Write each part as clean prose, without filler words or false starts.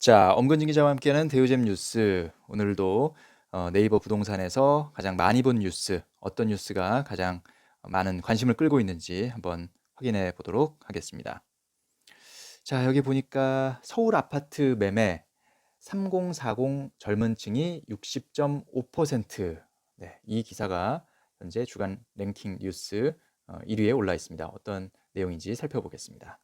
자, 엄근진 기자와 함께하는 대우잼 뉴스. 오늘도 네이버 부동산에서 가장 많이 본 뉴스, 어떤 뉴스가 가장 많은 관심을 끌고 있는지 한번 확인해 보도록 하겠습니다. 자, 여기 보니까 서울 아파트 매매 3040 젊은 층이 60.5%. 네, 이 기사가 현재 주간 랭킹 뉴스 1위에 올라 있습니다. 어떤 내용인지 살펴보겠습니다.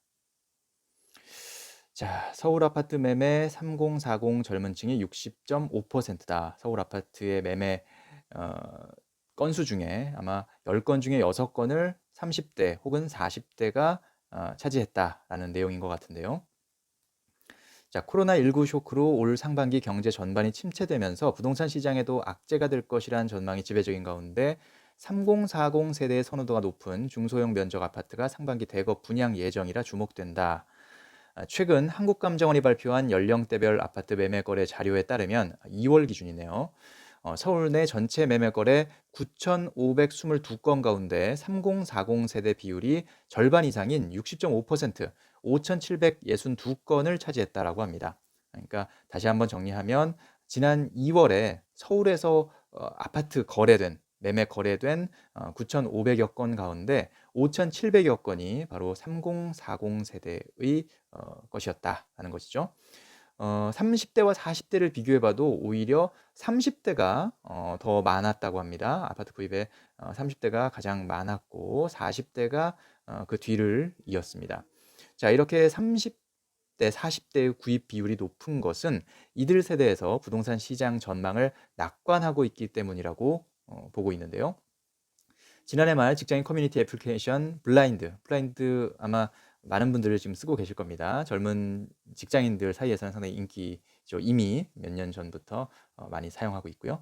자, 서울 아파트 매매 3040 젊은 층이 60.5%다. 서울 아파트의 매매 어, 건수 중에 아마 10건 중에 6건을 30대 혹은 40대가 차지했다라는 내용인 것 같은데요. 자, 코로나19 쇼크로 올 상반기 경제 전반이 침체되면서 부동산 시장에도 악재가 될 것이란 전망이 지배적인 가운데 3040 세대의 선호도가 높은 중소형 면적 아파트가 상반기 대거 분양 예정이라 주목된다. 최근 한국감정원이 발표한 연령대별 아파트 매매 거래 자료에 따르면 2월 기준이네요. 서울 내 전체 매매 거래 9,522건 가운데 3040 세대 비율이 절반 이상인 60.5%, 5,762건을 차지했다라고 합니다. 그러니까 다시 한번 정리하면 지난 2월에 서울에서 아파트 거래된 매매 거래된 9,500여 건 가운데 5,700여 건이 바로 3040 세대의 것이었다라는 것이죠. 30대와 40대를 비교해봐도 오히려 30대가 더 많았다고 합니다. 아파트 구입에 30대가 가장 많았고 40대가 그 뒤를 이었습니다. 자, 이렇게 30대, 40대의 구입 비율이 높은 것은 이들 세대에서 부동산 시장 전망을 낙관하고 있기 때문이라고 보고 있는데요. 지난해 말 직장인 커뮤니티 애플리케이션 블라인드 아마 많은 분들이 지금 쓰고 계실 겁니다. 젊은 직장인들 사이에서는 상당히 인기죠. 이미 몇 년 전부터 많이 사용하고 있고요.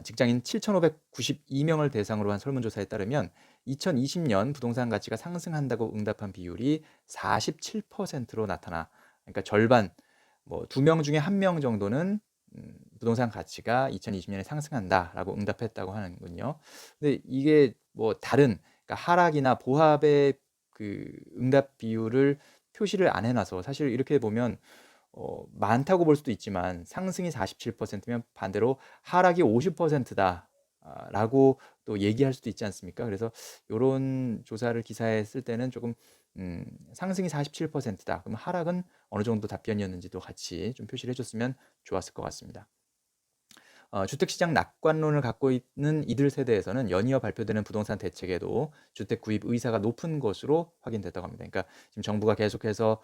직장인 7,592명을 대상으로 한 설문조사에 따르면 2020년 부동산 가치가 상승한다고 응답한 비율이 47%로 나타나, 그러니까 절반, 뭐 2명 중에 1명 정도는 부동산 가치가 2020년에 상승한다라고 응답했다고 하는군요. 근데 이게 뭐 다른, 그러니까 하락이나 보합의 그 응답 비율을 표시를 안 해놔서 사실 이렇게 보면 많다고 볼 수도 있지만 상승이 47%면 반대로 하락이 50%다. 라고 또 얘기할 수도 있지 않습니까? 그래서 이런 조사를 기사에 쓸 때는 조금 상승이 47%다. 그럼 하락은 어느 정도 답변이었는지도 같이 좀 표시를 해줬으면 좋았을 것 같습니다. 주택시장 낙관론을 갖고 있는 이들 세대에서는 연이어 발표되는 부동산 대책에도 주택 구입 의사가 높은 것으로 확인됐다고 합니다. 그러니까 지금 정부가 계속해서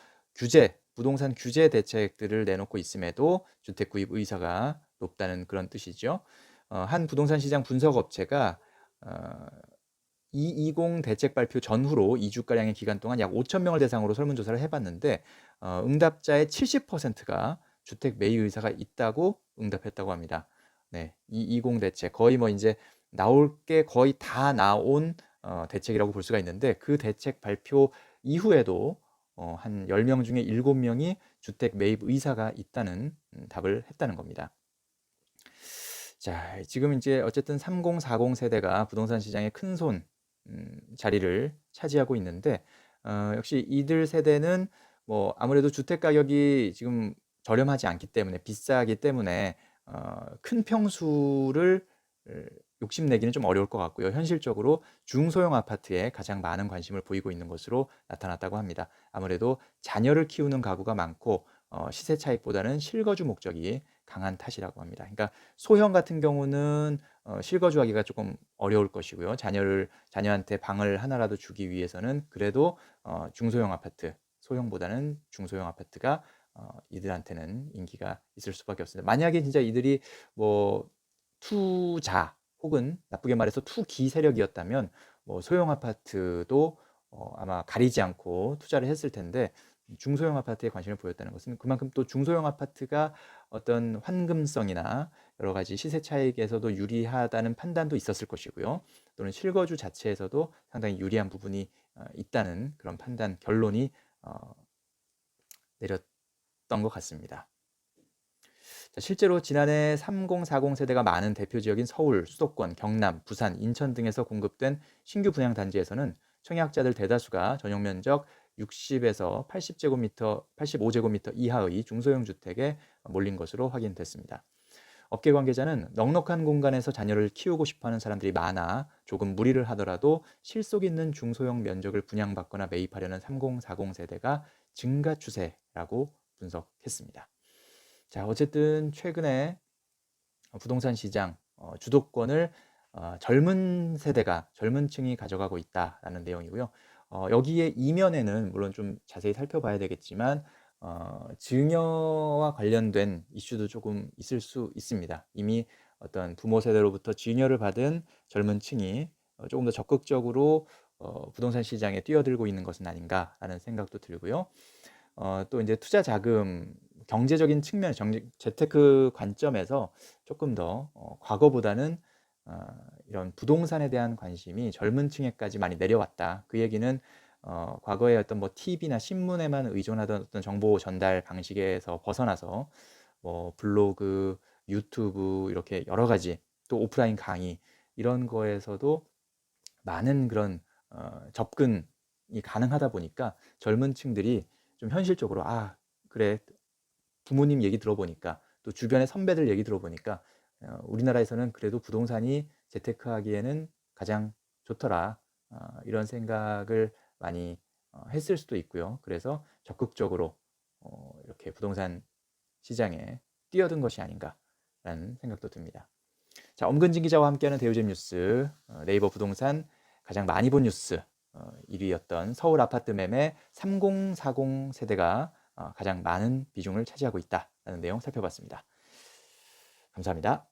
부동산 규제 대책들을 내놓고 있음에도 주택 구입 의사가 높다는 그런 뜻이죠. 한 부동산 시장 분석 업체가 220 대책 발표 전후로 2주가량의 기간 동안 약 5천 명을 대상으로 설문조사를 해봤는데 응답자의 70%가 주택 매입 의사가 있다고 응답했다고 합니다. 네, 220 대책 거의 뭐 이제 나올 게 거의 다 나온 대책이라고 볼 수가 있는데 그 대책 발표 이후에도 한 10명 중에 7명이 주택 매입 의사가 있다는 답을 했다는 겁니다. 자, 지금 이제 어쨌든 3040 세대가 부동산 시장의 큰손 자리를 차지하고 있는데 역시 이들 세대는 뭐 아무래도 주택 가격이 지금 저렴하지 않기 때문에 비싸기 때문에 큰 평수를 욕심내기는 좀 어려울 것 같고요. 현실적으로 중소형 아파트에 가장 많은 관심을 보이고 있는 것으로 나타났다고 합니다. 아무래도 자녀를 키우는 가구가 많고 시세 차익보다는 실거주 목적이 강한 탓이라고 합니다. 그러니까 소형 같은 경우는 실거주하기가 조금 어려울 것이고요. 자녀한테 방을 하나라도 주기 위해서는 그래도 중소형 아파트, 소형보다는 중소형 아파트가 이들한테는 인기가 있을 수밖에 없습니다. 만약에 진짜 이들이 뭐 투자 혹은 나쁘게 말해서 투기 세력이었다면 뭐 소형 아파트도 아마 가리지 않고 투자를 했을 텐데 중소형 아파트에 관심을 보였다는 것은 그만큼 또 중소형 아파트가 어떤 환금성이나 여러 가지 시세 차익에서도 유리하다는 판단도 있었을 것이고요. 또는 실거주 자체에서도 상당히 유리한 부분이 있다는 그런 판단, 결론이 내렸던 것 같습니다. 자, 실제로 지난해 3040 세대가 많은 대표 지역인 서울, 수도권, 경남, 부산, 인천 등에서 공급된 신규 분양 단지에서는 청약자들 대다수가 전용 면적 60에서 80제곱미터, 85제곱미터 이하의 중소형 주택에 몰린 것으로 확인됐습니다. 업계 관계자는 넉넉한 공간에서 자녀를 키우고 싶어하는 사람들이 많아 조금 무리를 하더라도 실속 있는 중소형 면적을 분양받거나 매입하려는 3040 세대가 증가 추세라고 분석했습니다. 자, 어쨌든 최근에 부동산 시장 주도권을 젊은 세대가, 젊은 층이 가져가고 있다라는 내용이고요. 여기에 이면에는 물론 좀 자세히 살펴봐야 되겠지만 증여와 관련된 이슈도 조금 있을 수 있습니다. 이미 어떤 부모 세대로부터 증여를 받은 젊은 층이 조금 더 적극적으로 부동산 시장에 뛰어들고 있는 것은 아닌가라는 생각도 들고요. 또 이제 투자 자금, 경제적인 측면, 재테크 관점에서 조금 더 과거보다는 이런 부동산에 대한 관심이 젊은 층에까지 많이 내려왔다. 그 얘기는 과거에 어떤 뭐 TV나 신문에만 의존하던 어떤 정보 전달 방식에서 벗어나서 뭐 블로그, 유튜브 이렇게 여러 가지, 또 오프라인 강의 이런 거에서도 많은 그런 접근이 가능하다 보니까 젊은 층들이 좀 현실적으로 그래, 부모님 얘기 들어보니까 또 주변의 선배들 얘기 들어보니까 우리나라에서는 그래도 부동산이 재테크하기에는 가장 좋더라, 이런 생각을 많이 했을 수도 있고요. 그래서 적극적으로 이렇게 부동산 시장에 뛰어든 것이 아닌가라는 생각도 듭니다. 자, 엄근진 기자와 함께하는 대우잼 뉴스, 네이버 부동산 가장 많이 본 뉴스 1위였던 서울 아파트 매매 3040 세대가 가장 많은 비중을 차지하고 있다는 내용 살펴봤습니다. 감사합니다.